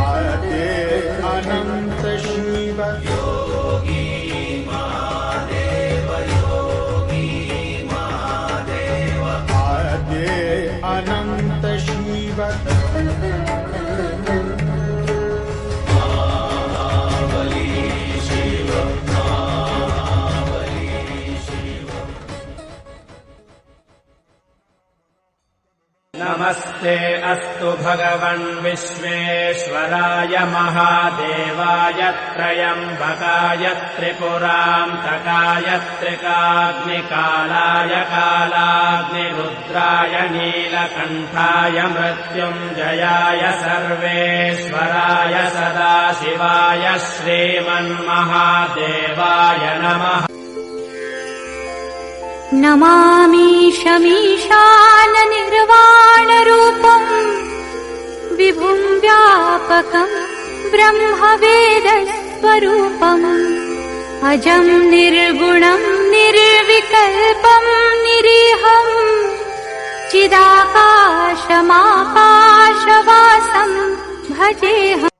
आद्य अनंत शिव योगी महादेव आद्य अनंत शिव नमस्ते अस्तु भगवन् विश्वेश्वराय महादेवाय त्र्यम्बकाय त्रिपुरान्तकाय त्रिकाग्निकालाय कालाग्निरुद्राय नीलकण्ठाय मृत्युञ्जयाय सर्वेश्वराय सदाशिवाय श्रीमन्महादेवाय नमः। नमामि शमीशाननिर्वाणरूपम् विभुं व्यापकम् ब्रह्मवेदस्वरूपम् अजं निर्गुणं निर्विकल्पं निरीहम् चिदाकाशमाकाशवासं भजेऽहम्।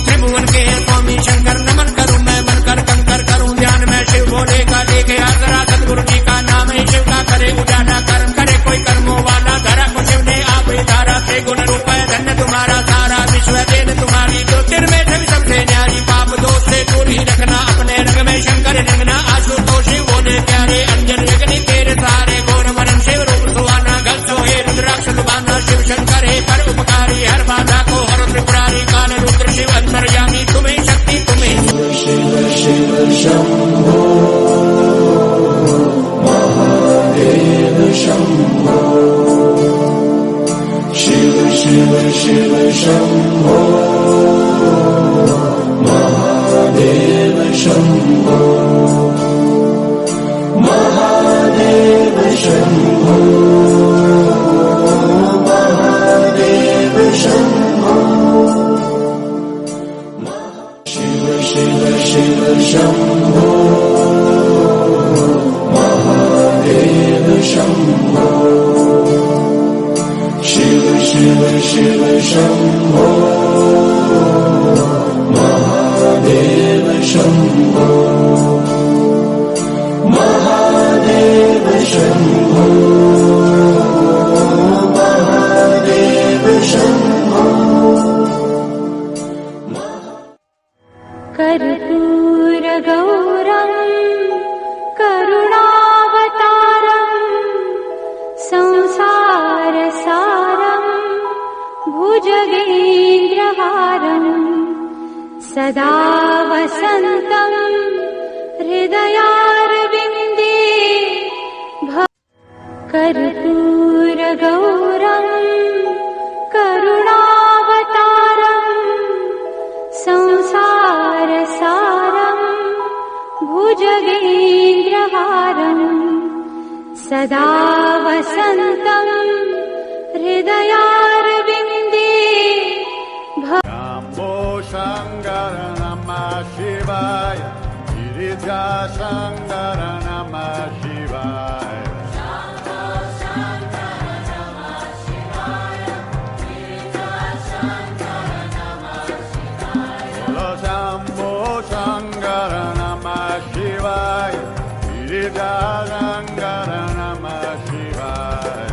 त्रिभुवन के स्वामी शंकर नमन करूं मैं मन कर कंकर करूं ध्यान में शिव भोले का देखे आसरा सतगुरु जी का नाम है शिव का करे उजाला कर्म करे कोई कर्मों वाला धरा को शिव ने आप धारा से गुण रूप है धन्य तुम्हारा सारा विश्व देन तुम्हारी ज्योतिर्मय सबसे न्यारी पाप दोष से दूर ही रखना अपने रंग में शंकर रंगना आशुतोष शिव भोले प्यारे अंजन यज्ञ तेरे सारे घोर वरण शिव रूप सुहाना गल सोहे रुद्राक्ष लुभाना शिव शंकर है पर उपकारी हर बाधा को हर त्रिपुरारी काल रुद्र शिव अंतर्यामी तुम्हें शक्ति तुम्हें। शिव शिव शंभो महादेव शंभो शिव शिव शिव शंभो महादेव शंभो महादेव शंभो महादेव शंभो शिव शिव शिव शंभो महादेव शंभो शिव शिव शिव शंभो महादेव शंभो महादेव शंभो महादेव शंभो। कर्पूरगौरम् करुणावतारम् संसारसारम् भुजगेन्द्रहारम् सदा वसन्तम् हृदयारविन्दे कर्पूरगौरम् करुणावतारम् संसारसारम् भुजगेन्द्रहारम् सदा वसन्तम् हृदयारविन्दे शम्भो शङ्कर नमः शिवाय गिरिजा शङ्कर नमः शिवाय शम्भो शङ्कर नमः शिवाय गिरिजा शङ्कर नमः शिवाय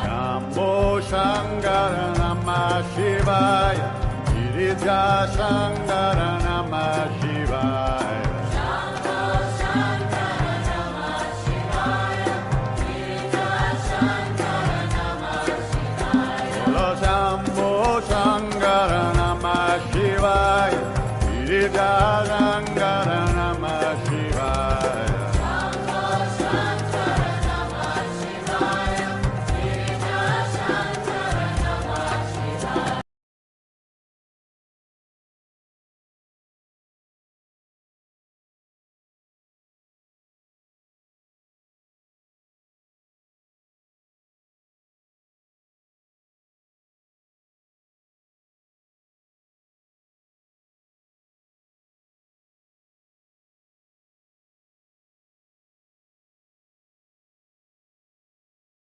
शम्भो शङ्कर नमः शिवाय गिरिजा शङ्कर नमः शिवाय शम्भो शङ्कर नमः शिवाय गिरिजा